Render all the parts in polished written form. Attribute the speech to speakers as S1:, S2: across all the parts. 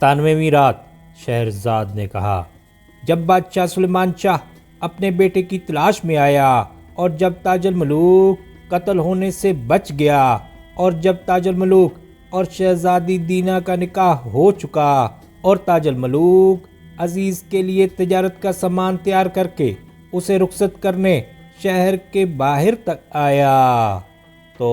S1: 97ویں رات شہرزاد نے کہا، جب بادشاہ سلیمان شاہ اپنے بیٹے کی تلاش میں آیا اور جب تاج الملوک قتل ہونے سے بچ گیا اور جب تاج الملوک اور شہزادی دینا کا نکاح ہو چکا اور تاج الملوک عزیز کے لیے تجارت کا سامان تیار کر کے اسے رخصت کرنے شہر کے باہر تک آیا تو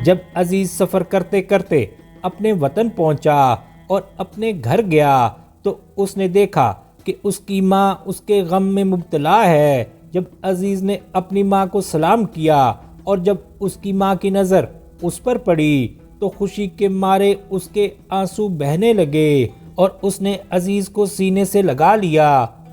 S1: جب عزیز سفر کرتے کرتے اپنے وطن پہنچا اور اپنے گھر گیا تو اس نے دیکھا کہ اس کی ماں اس کے غم میں مبتلا ہے۔ جب عزیز نے اپنی ماں کو سلام کیا اور جب اس کی ماں کی نظر اس پر پڑی تو خوشی کے مارے اس کے آنسو بہنے لگے اور اس نے عزیز کو سینے سے لگا لیا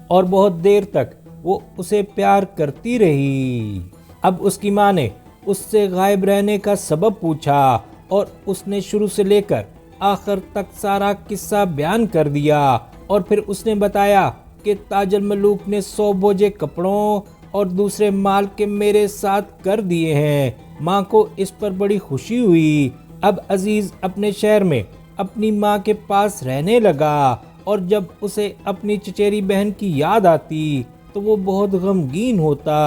S1: اور بہت دیر تک وہ اسے پیار کرتی رہی۔ اب اس کی ماں نے اس سے غائب رہنے کا سبب پوچھا اور اس نے شروع سے لے کر آخر تک سارا قصہ بیان کر دیا اور پھر اس نے بتایا کہ تاج الملوک نے 100 بوجھے کپڑوں اور دوسرے مال کے میرے ساتھ کر دیے ہیں۔ ماں کو اس پر بڑی خوشی ہوئی۔ اب عزیز اپنے شہر میں اپنی ماں کے پاس رہنے لگا اور جب اسے اپنی چچیری بہن کی یاد آتی تو وہ بہت غمگین ہوتا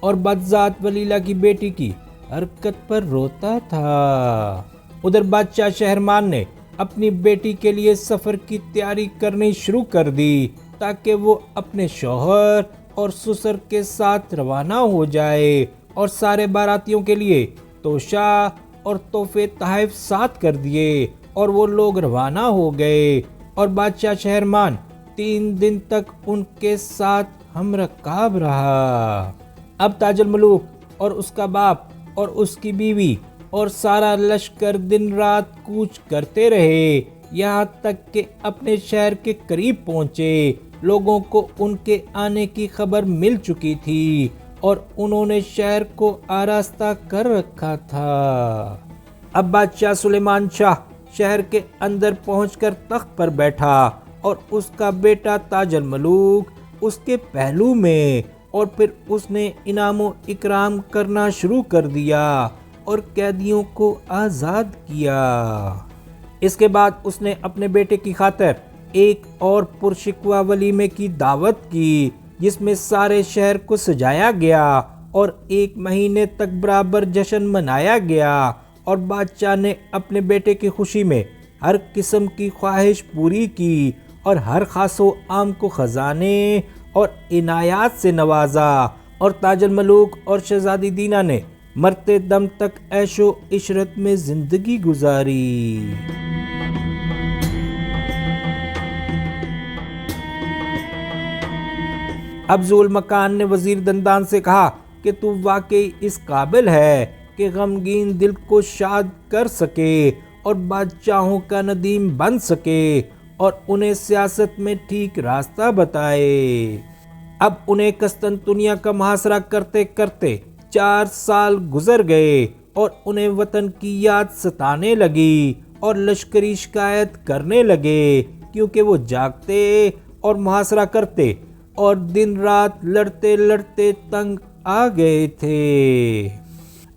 S1: اور بدذات ولیلہ کی بیٹی کی حرکت پر روتا تھا۔ ادھر بادشاہ شہرمان نے اپنی بیٹی کے لیے سفر کی تیاری کرنی شروع کر دی تاکہ وہ اپنے شوہر اور سسر کے ساتھ روانہ ہو جائے اور سارے باراتیوں کے لیے توشہ اور تحفے تحائف ساتھ کر دیے اور وہ لوگ روانہ ہو گئے اور بادشاہ شہرمان 3 دن تک ان کے ساتھ ہم رکاب رہا۔ اب تاج الملوک اور اس کا باپ اور اس کی بیوی اور سارا لشکر دن رات کوچ کرتے رہے یہاں تک کہ اپنے شہر کے قریب پہنچے۔ لوگوں کو ان کے آنے کی خبر مل چکی تھی اور انہوں نے شہر کو آراستہ کر رکھا تھا۔ اب بادشاہ سلیمان شاہ شہر کے اندر پہنچ کر تخت پر بیٹھا اور اس کا بیٹا تاج الملوک اس کے پہلو میں، اور پھر اس نے انعام و اکرام کرنا شروع کر دیا اور قیدیوں کو آزاد کیا۔ اس کے بعد اس نے اپنے بیٹے کی خاطر ایک اور پرشکوہ ولیمے کی دعوت کی جس میں سارے شہر کو سجایا گیا اور 1 مہینے تک برابر جشن منایا گیا اور بادشاہ نے اپنے بیٹے کی خوشی میں ہر قسم کی خواہش پوری کی اور ہر خاص و عام کو خزانے اور عنایات سے نوازا اور تاج الملوک اور شہزادی دینا نے مرتے دم تک عیش و عشرت میں زندگی گزاری۔ اب ذو المکان نے وزیر دندان سے کہا کہ تو واقعی اس قابل ہے کہ غمگین دل کو شاد کر سکے اور بادشاہوں کا ندیم بن سکے اور انہیں سیاست میں ٹھیک راستہ بتائے۔ اب انہیں قسطنطنیہ کا محاصرہ کرتے کرتے 4 سال گزر گئے اور انہیں وطن کی یاد ستانے لگی اور لشکری شکایت کرنے لگے کیونکہ وہ جاگتے اور محاصرہ کرتے اور دن رات لڑتے لڑتے تنگ آ گئے تھے۔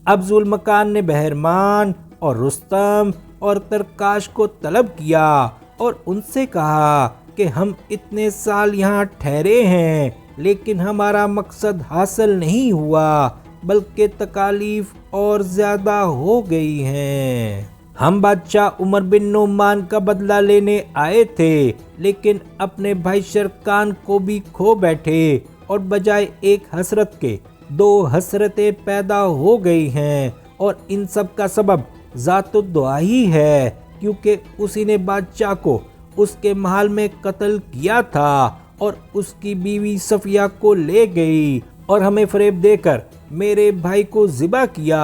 S1: اب ذو المکان نے بہرمان اور رستم اور ترکاش کو طلب کیا اور ان سے کہا کہ ہم اتنے سال یہاں ٹھہرے ہیں لیکن ہمارا مقصد حاصل نہیں ہوا بلکہ تکالیف اور زیادہ ہو گئی ہیں۔ ہم بادشاہ عمر بن نعمان کا بدلہ لینے آئے تھے لیکن اپنے بھائی شرکان کو بھی کھو بیٹھے اور بجائے ایک حسرت کے 2 حسرتیں پیدا ہو گئی ہیں اور ان سب کا سبب ذات الدعا ہی ہے کیونکہ اسی نے بادشاہ کو اس کے محل میں قتل کیا تھا اور اس کی بیوی صفیہ کو لے گئی اور ہمیں فریب دے کر میرے بھائی کو ذبح کیا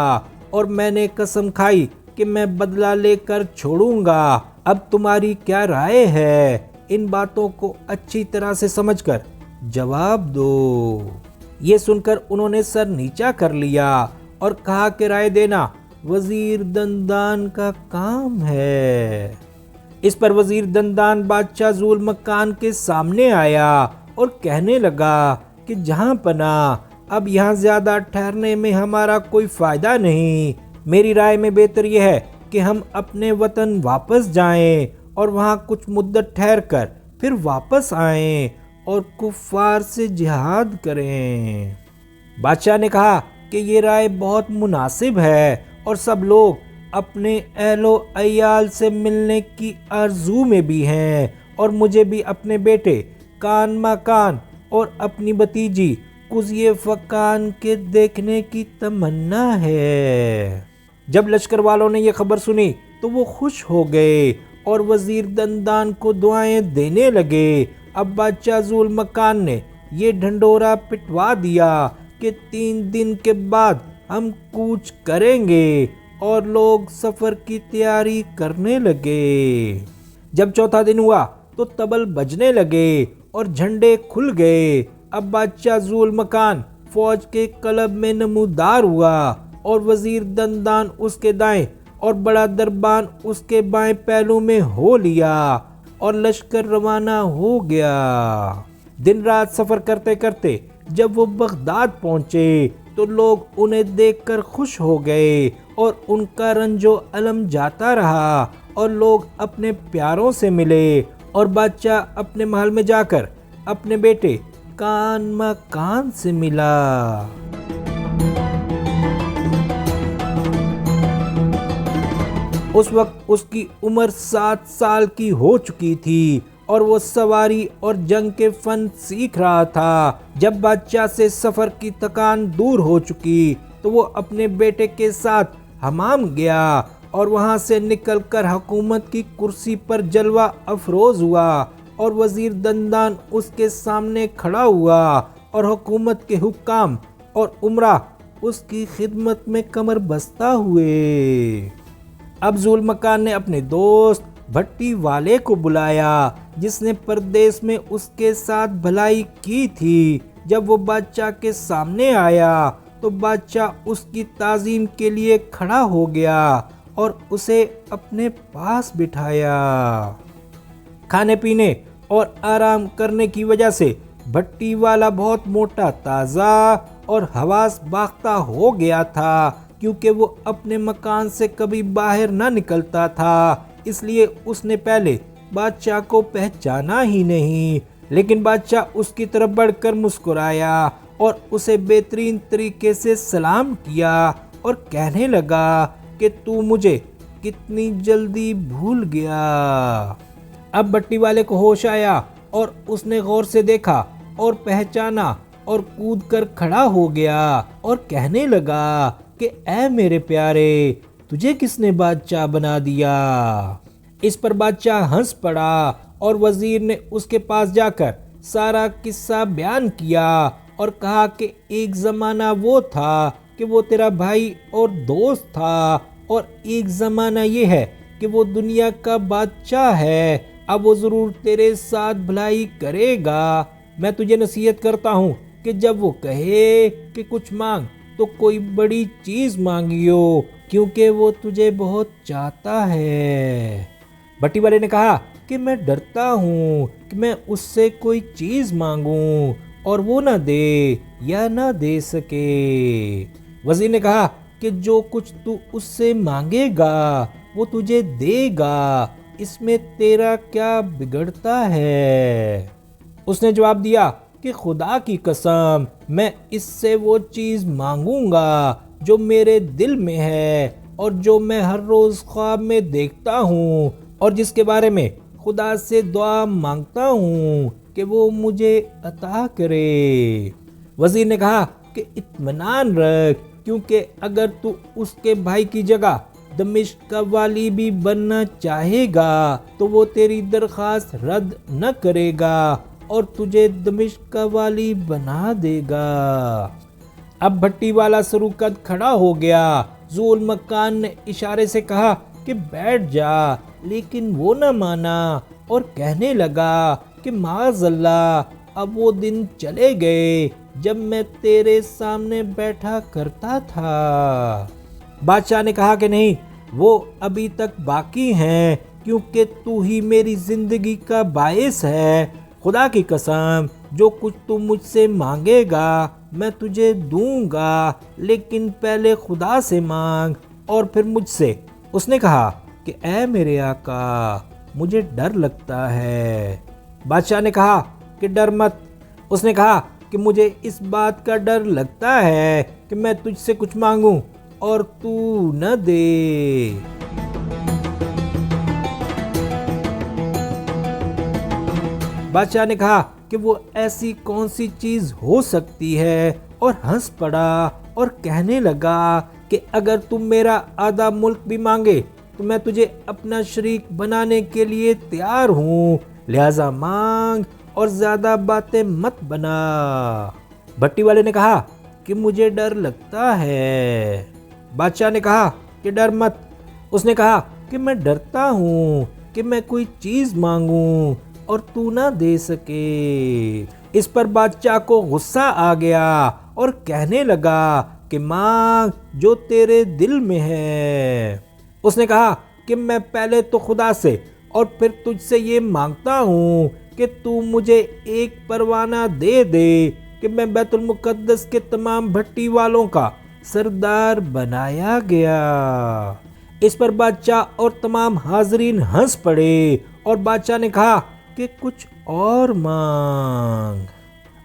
S1: اور میں نے قسم کھائی کہ میں بدلہ لے کر چھوڑوں گا۔ اب تمہاری کیا رائے ہے؟ ان باتوں کو اچھی طرح سے سمجھ کر جواب دو۔ یہ سن کر انہوں نے سر نیچا کر لیا اور کہا کہ رائے دینا وزیر دندان کا کام ہے۔ اس پر وزیر دندان بادشاہ ذو المکان کے سامنے آیا اور کہنے لگا کہ جہاں پناہ، اب یہاں زیادہ ٹھہرنے میں ہمارا کوئی فائدہ نہیں۔ میری رائے میں بہتر یہ ہے کہ ہم اپنے وطن واپس جائیں اور وہاں کچھ مدت ٹھہر کر پھر واپس آئیں اور کفار سے جہاد کریں۔ بادشاہ نے کہا کہ یہ رائے بہت مناسب ہے، اور سب لوگ اپنے اہل و عیال سے ملنے کی آرزو میں بھی ہیں، اور مجھے بھی اپنے بیٹے کان مکان اور اپنی بھتیجی قضیہ فقان کے دیکھنے کی تمنا ہے۔ جب لشکر والوں نے یہ خبر سنی تو وہ خوش ہو گئے اور وزیر دندان کو دعائیں دینے لگے۔ اب بادشاہ ذو المکان نے یہ ڈھنڈورا پٹوا دیا کہ 3 دن کے بعد ہم کوچ کریں گے، اور لوگ سفر کی تیاری کرنے لگے۔ جب چوتھا دن ہوا تو طبل بجنے لگے اور جھنڈے کھل گئے۔ اب بادشاہ ذو المکان فوج کے قلب میں نمودار ہوا، اور وزیر دندان اس کے دائیں اور بڑا دربان اس کے بائیں پہلو میں ہو لیا، اور لشکر روانہ ہو گیا۔ دن رات سفر کرتے کرتے جب وہ بغداد پہنچے تو لوگ انہیں دیکھ کر خوش ہو گئے، اور ان کا رنج و الم جاتا رہا، اور لوگ اپنے پیاروں سے ملے، اور بادشاہ اپنے محل میں جا کر اپنے بیٹے کان مکان سے ملا۔ اس وقت اس کی عمر 7 سال کی ہو چکی تھی، اور وہ سواری اور جنگ کے فن سیکھ رہا تھا۔ جب بادشاہ سے سفر کی تکان دور ہو چکی تو وہ اپنے بیٹے کے ساتھ حمام گیا، اور وہاں سے نکل کر حکومت کی کرسی پر جلوہ افروز ہوا، اور وزیر دندان اس کے سامنے کھڑا ہوا، اور حکومت کے حکام اور امراء اس کی خدمت میں کمر بستہ ہوئے۔ اب ذو المکان نے اپنے دوست بھٹی والے کو بلایا، جس نے پردیس میں اس کے ساتھ بھلائی کی تھی۔ جب وہ بادشاہ کے سامنے آیا تو بادشاہ اس کی تعظیم کے لیے کھڑا ہو گیا اور اسے اپنے پاس بٹھایا۔ کھانے پینے اور آرام کرنے کی وجہ سے بھٹی والا بہت موٹا تازہ اور حواس باختہ ہو گیا تھا، کیونکہ وہ اپنے مکان سے کبھی باہر نہ نکلتا تھا، اس لیے اس نے پہلے بادشاہ کو پہچانا ہی نہیں۔ لیکن بادشاہ اس کی طرف بڑھ کر مسکرایا اور اسے بہترین طریقے سے سلام کیا، اور کہنے لگا کہ تو مجھے کتنی جلدی بھول گیا۔ اب بھٹی والے کو ہوش آیا، اور اس نے غور سے دیکھا اور پہچانا، اور کود کر کھڑا ہو گیا اور کہنے لگا کہ اے میرے پیارے، تجھے کس نے بادشاہ بنا دیا؟ اس پر بادشاہ ہنس پڑا، اور وزیر نے اس کے پاس جا کر سارا قصہ بیان کیا اور کہا کہ ایک زمانہ وہ تھا کہ وہ تیرا بھائی اور دوست تھا، اور ایک زمانہ یہ ہے کہ وہ دنیا کا بادشاہ ہے۔ اب وہ ضرور تیرے ساتھ بھلائی کرے گا۔ میں تجھے نصیحت کرتا ہوں کہ جب وہ کہے کہ کچھ مانگ تو کوئی بڑی چیز مانگیو، کیونکہ وہ تجھے بہت چاہتا ہے۔ بھٹی والے نے کہا کہ میں ڈرتا ہوں کہ میں اس سے کوئی چیز مانگوں اور وہ نہ دے یا نہ دے سکے۔ وزیر نے کہا کہ جو کچھ تو اس سے مانگے گا وہ تجھے دے گا، اس میں تیرا کیا بگڑتا ہے؟ اس نے جواب دیا کہ خدا کی قسم، میں اس سے وہ چیز مانگوں گا جو میرے دل میں ہے، اور جو میں ہر روز خواب میں دیکھتا ہوں، اور جس کے بارے میں خدا سے دعا مانگتا ہوں کہ وہ مجھے عطا کرے۔ وزیر نے کہا کہ اطمینان رکھ، کیونکہ اگر تو اس کے بھائی کی جگہ دمشق کا والی بھی بننا چاہے گا تو وہ تیری درخواست رد نہ کرے گا اور تجھے دمشق کا والی بنا دے گا۔ اب بھٹی والا سروقد کھڑا ہو گیا۔ ذو المکان نے اشارے سے کہا کہ بیٹھ جا، لیکن وہ نہ مانا اور کہنے لگا کہ معاذ اللہ، اب وہ دن چلے گئے جب میں تیرے سامنے بیٹھا کرتا تھا۔ بادشاہ نے کہا کہ نہیں، وہ ابھی تک باقی ہیں، کیونکہ تو ہی میری زندگی کا باعث ہے۔ خدا کی قسم، جو کچھ تو مجھ سے مانگے گا میں تجھے دوں گا، لیکن پہلے خدا سے مانگ اور پھر مجھ سے۔ اس نے کہا کہ اے میرے آقا مجھے ڈر لگتا ہے۔ بادشاہ نے کہا کہ ڈر مت۔ اس نے کہا کہ مجھے اس بات کا ڈر لگتا ہے کہ میں تجھ سے کچھ مانگوں اور تو نہ دے۔ بادشاہ نے کہا کہ وہ ایسی کون سی چیز ہو سکتی ہے، اور ہنس پڑا اور کہنے لگا کہ اگر تم میرا آدھا ملک بھی مانگے تو میں تجھے اپنا شریک بنانے کے لیے تیار ہوں، لہذا مانگ اور زیادہ باتیں مت بنا۔ بھٹی والے نے کہا کہ مجھے ڈر لگتا ہے۔ بادشاہ نے کہا کہ ڈر مت۔ اس نے کہا کہ میں ڈرتا ہوں کہ میں کوئی چیز مانگوں اور تو نہ دے سکے۔ اس پر بادشاہ کو غصہ آ گیا اور کہنے لگا کہ مانگ جو تیرے دل میں ہے۔ اس نے کہا کہ میں پہلے تو خدا سے اور پھر تجھ سے یہ مانگتا ہوں کہ تو مجھے ایک پروانہ دے دے کہ میں بیت المقدس کے تمام بھٹی والوں کا سردار بنایا گیا۔ اس پر بادشاہ اور تمام حاضرین ہنس پڑے اور بادشاہ نے کہا کہ کچھ اور مانگ۔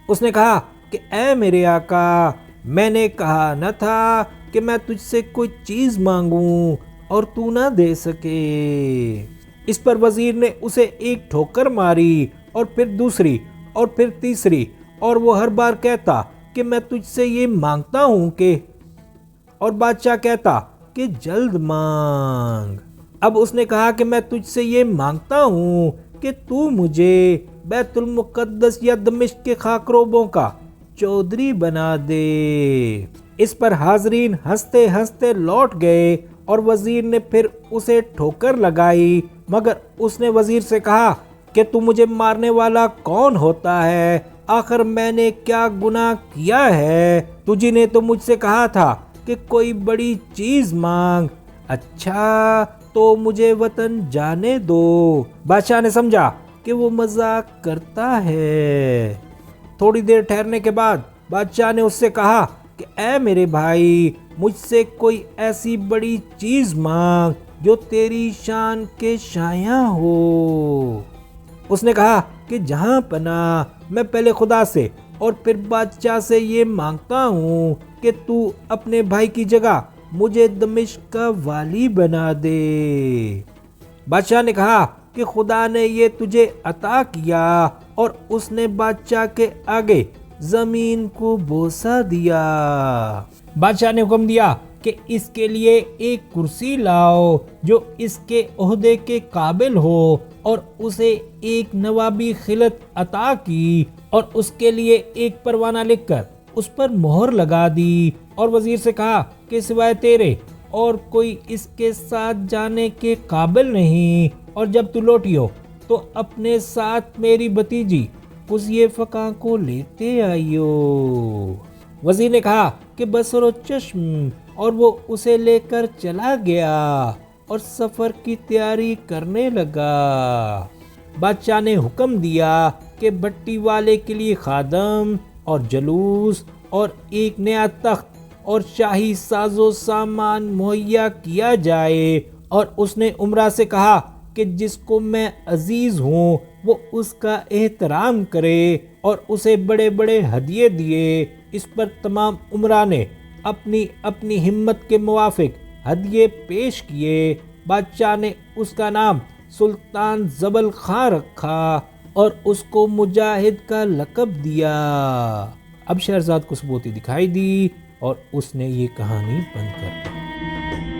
S1: اس نے کہا کہ اے میرے آقا میں نے کہا نہ تھا کہ میں تجھ سے کوئی چیز مانگوں اور تو نہ دے سکے۔ اس پر وزیر نے اسے ایک ٹھوکر ماری اور پھر دوسری اور پھر تیسری، اور وہ ہر بار کہتا کہ میں تجھ سے یہ مانگتا ہوں کہ، اور بادشاہ کہتا کہ جلد مانگ۔ اب اس نے کہا کہ میں تجھ سے یہ مانگتا ہوں کہ تو مجھے بیت المقدس یا دمشق کے خاکروبوں کا چودھری بنا دے۔ اس پر حاضرین ہنستے ہنستے لوٹ گئے اور وزیر نے پھر اسے ٹھوکر لگائی، مگر اس نے وزیر سے کہا کہ تو مجھے مارنے والا کون ہوتا ہے؟ آخر میں نے کیا گناہ کیا ہے؟ تجھی نے تو مجھ سے کہا تھا کہ کوئی بڑی چیز مانگ۔ اچھا تو مجھے وطن جانے دو۔ بادشاہ نے سمجھا کہ وہ مذاق کرتا ہے۔ تھوڑی دیر ٹھہرنے کے بعد بادشاہ نے اس سے کہا کہ اے میرے بھائی مجھ سے کوئی ایسی بڑی چیز مانگ جو تیری شان کے شایع ہو۔ اس نے کہا کہ جہاں پناہ میں پہلے خدا سے اور پھر بادشاہ سے یہ مانگتا ہوں کہ تو اپنے بھائی کی جگہ مجھے دمشق کا والی بنا دے۔ بادشاہ نے کہا کہ خدا نے یہ تجھے عطا کیا، اور اس نے بادشاہ کے آگے زمین کو بوسہ دیا۔ بادشاہ نے حکم دیا کہ اس کے لیے ایک کرسی لاؤ جو اس کے عہدے کے قابل ہو، اور اسے ایک نوابی خلعت عطا کی، اور اس کے لیے ایک پروانہ لکھ کر اس پر مہر لگا دی، اور وزیر سے کہا کہ سوائے تیرے اور کوئی اس کے ساتھ جانے کے قابل نہیں، اور جب تو لوٹیو تو اپنے ساتھ میری بھتیجی قضیہ فقہ کو لیتے آئیو۔ وزیر نے کہا کہ بصر و چشم، اور وہ اسے لے کر چلا گیا اور سفر کی تیاری کرنے لگا۔ بادشاہ نے حکم دیا کہ بھٹی والے کے لیے خادم اور جلوس اور ایک نیا تخت اور شاہی ساز و سامان مہیا کیا جائے، اور اس نے امراء سے کہا کہ جس کو میں عزیز ہوں وہ اس کا احترام کرے، اور اسے بڑے بڑے ہدیے دیے۔ اس پر تمام امراء نے اپنی اپنی ہمت کے موافق ہدیے پیش کیے۔ بادشاہ نے اس کا نام سلطان زبل خاں رکھا اور اس کو مجاہد کا لقب دیا۔ اب شہرزاد کو ثبوتی دکھائی دی اور اس نے یہ کہانی بند کر دی۔